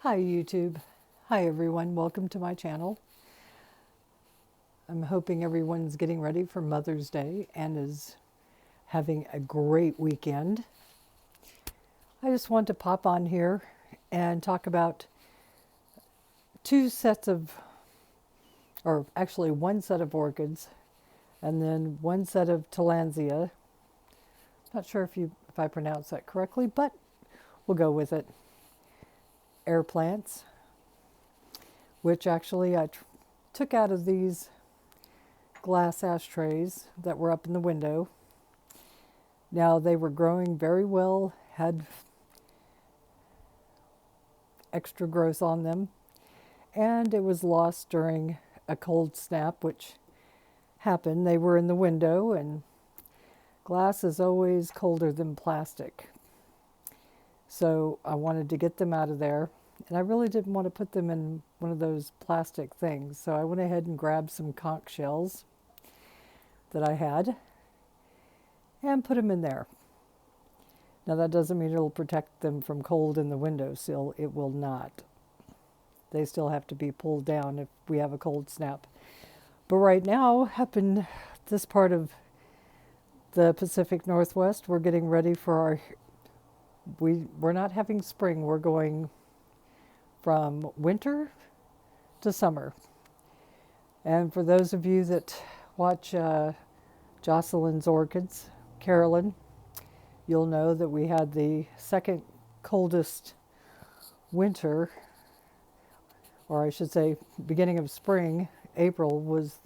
Hi YouTube. Hi everyone. Welcome to my channel. I'm hoping everyone's getting ready for Mother's Day and is having a great weekend. I just want to pop on here and talk about two sets of, or actually one set of orchids and then one set of Tillandsia. Not sure if I pronounced that correctly, but we'll go with it. Air plants, which actually I took out of these glass ashtrays that were up in the window. Now they were growing very well, had extra growth on them, and it was lost during a cold snap, which happened. They were in the window, and glass is always colder than plastic. So I wanted to get them out of there, and I really didn't want to put them in one of those plastic things. So I went ahead and grabbed some conch shells that I had and put them in there. Now that doesn't mean it'll protect them from cold in the windowsill. It will not. They still have to be pulled down if we have a cold snap. But right now, up in this part of the Pacific Northwest, we're getting ready for our, we're not having spring. We're going from winter to summer. And for those of you that watch Jocelyn's Orchids, Carolyn, you'll know that we had the second coldest winter, or I should say beginning of spring. April was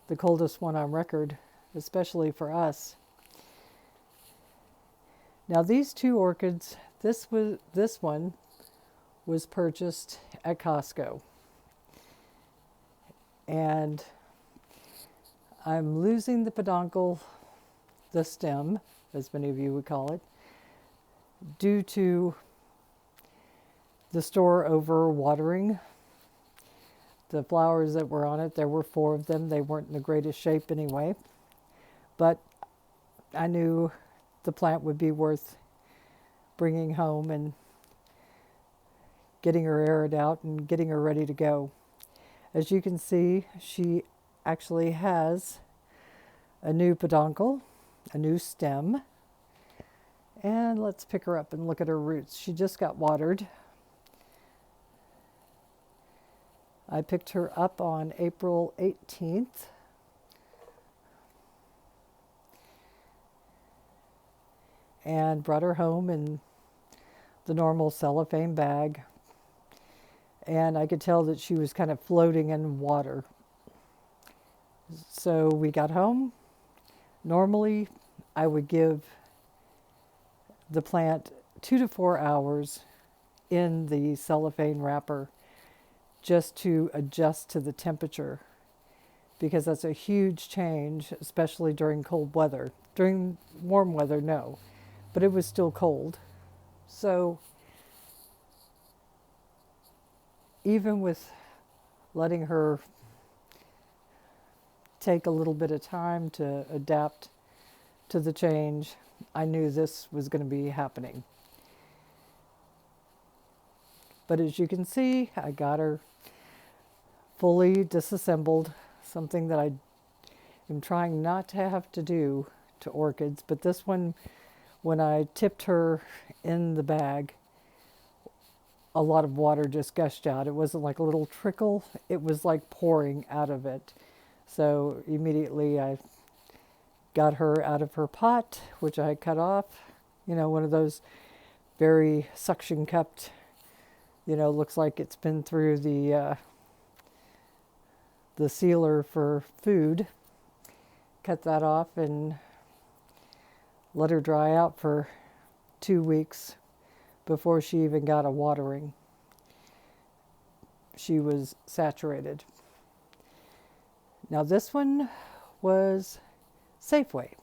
the coldest one on record, especially for us. Now these two orchids, this one was purchased at Costco. And I'm losing the peduncle, the stem, as many of you would call it, due to the store over watering. The flowers that were on it, there were 4 of them. They weren't in the greatest shape anyway. But I knew the plant would be worth bringing home and getting her aired out and getting her ready to go. As you can see, she actually has a new peduncle, a new stem. And let's pick her up and look at her roots. She just got watered. I picked her up on April 18th. And brought her home in the normal cellophane bag. And I could tell that she was kind of floating in water. So we got home. Normally, I would give the plant 2 to 4 hours in the cellophane wrapper just to adjust to the temperature, because that's a huge change, especially during cold weather. During warm weather, no, but it was still cold. So even with letting her take a little bit of time to adapt to the change, I knew this was going to be happening. But as you can see, I got her fully disassembled, something that I am trying not to have to do to orchids. But this one, when I tipped her in the bag, a lot of water just gushed out. It wasn't like a little trickle, it was like pouring out of it. So immediately I got her out of her pot, which I cut off. You know, one of those very suction cupped, you know, looks like it's been through the sealer for food. Cut that off and let her dry out for 2 weeks before she even got a watering. She was saturated. Now this one was Safeway.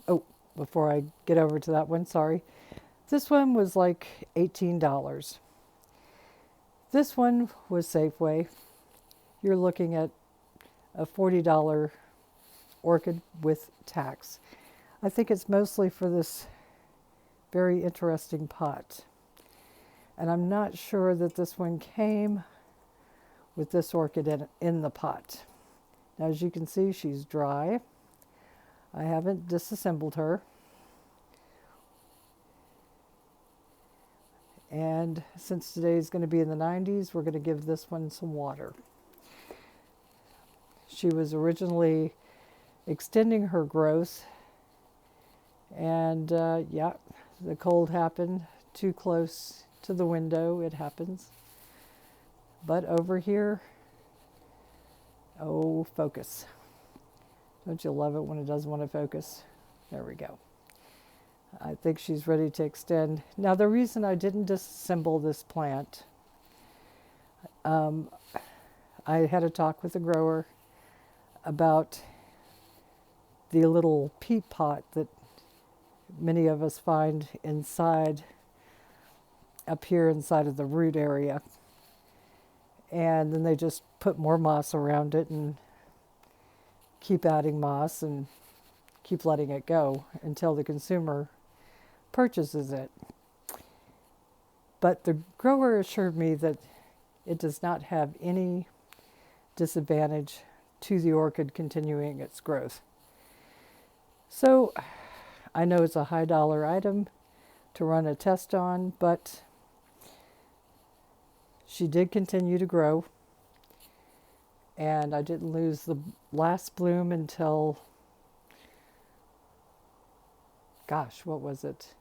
Oh, before I get over to that one, sorry. This one was like $18. This one was Safeway. You're looking at a $40 orchid with tax. I think it's mostly for this very interesting pot. And I'm not sure that this one came with this orchid in the pot. Now, as you can see, she's dry. I haven't disassembled her. And since today is going to be in the 90s, we're going to give this one some water. She was originally extending her growth, and yeah, the cold happened too close to the window. It happens. But over here, oh, focus. Don't you love it when it doesn't want to focus? There we go. I think she's ready to extend. Now, the reason I didn't disassemble this plant, I had a talk with a grower about the little peat pot that many of us find inside, up here inside of the root area. And then they just put more moss around it and keep adding moss and keep letting it go until the consumer purchases it. But the grower assured me that it does not have any disadvantage to the orchid continuing its growth. So I know it's a high dollar item to run a test on, but she did continue to grow, and I didn't lose the last bloom until, gosh, what was it?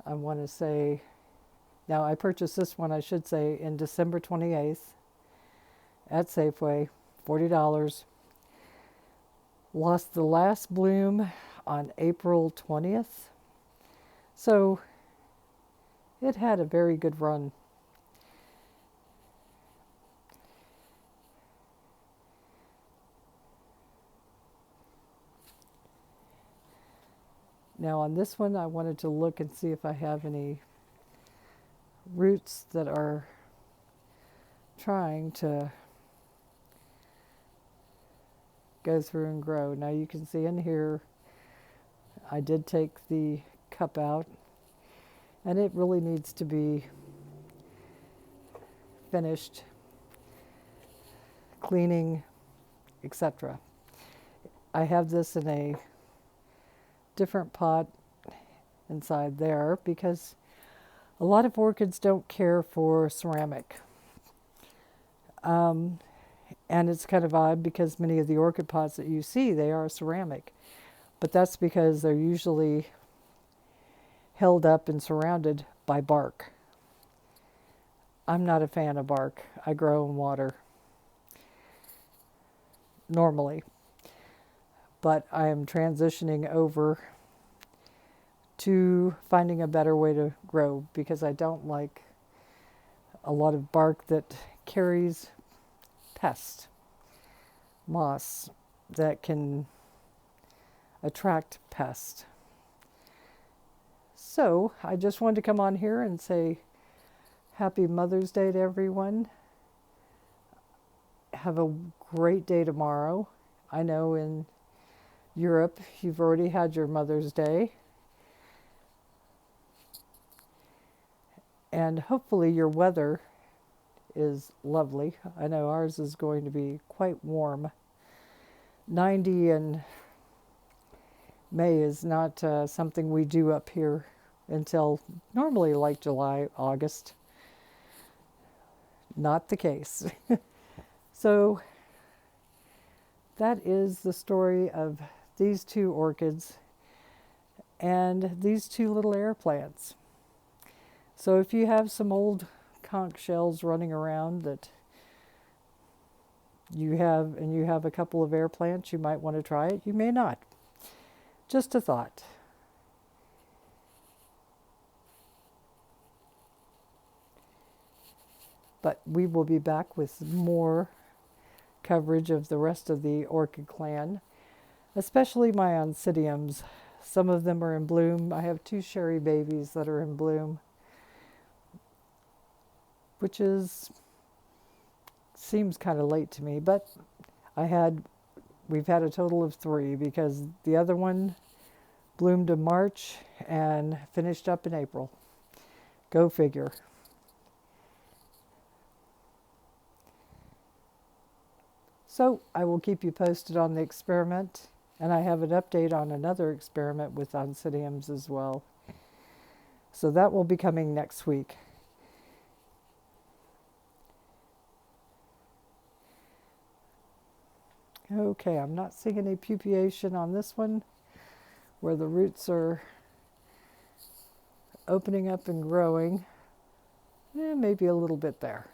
I want to say, now I purchased this one, I should say, in December 28th at Safeway, $40. Lost the last bloom on April 20th. So it had a very good run. Now on this one, I wanted to look and see if I have any roots that are trying to go through and grow. Now you can see in here, I did take the cup out, and it really needs to be finished, cleaning, etc. I have this in a different pot inside there because a lot of orchids don't care for ceramic. And it's kind of odd because many of the orchid pots that you see, they are ceramic. But that's because they're usually held up and surrounded by bark. I'm not a fan of bark. I grow in water normally. But I am transitioning over to finding a better way to grow because I don't like a lot of bark that carries pest, moss that can attract pest. So I just wanted to come on here and say Happy Mother's Day to everyone. Have a great day tomorrow. I know in Europe you've already had your Mother's Day. And hopefully your weather is lovely. I know ours is going to be quite warm. 90 in May is not something we do up here until normally like July, August. Not the case. So that is the story of these two orchids and these two little air plants. So if you have some old conch shells running around that you have, and you have a couple of air plants, you might want to try it. You may not. Just a thought. But we will be back with more coverage of the rest of the orchid clan, especially my oncidiums. Some of them are in bloom. I have 2 sherry babies that are in bloom, which seems kind of late to me, but we've had a total of 3 because the other one bloomed in March and finished up in April. Go figure. So I will keep you posted on the experiment, and I have an update on another experiment with oncidiums as well. So that will be coming next week. Okay, I'm not seeing any pupation on this one where the roots are opening up and growing. Maybe a little bit there.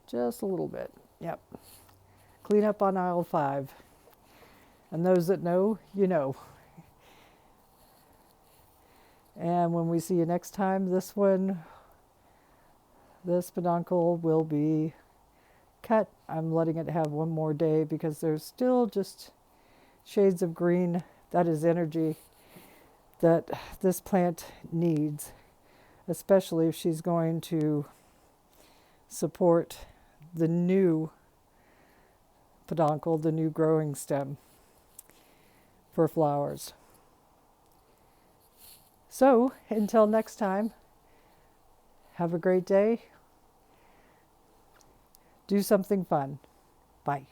Just a little bit. Yep. Clean up on aisle 5. And those that know, you know. And when we see you next time, this peduncle will be cut. I'm letting it have one more day because there's still just shades of green. That is energy that this plant needs, especially if she's going to support the new peduncle, the new growing stem for flowers. So until next time, have a great day. Do something fun. Bye.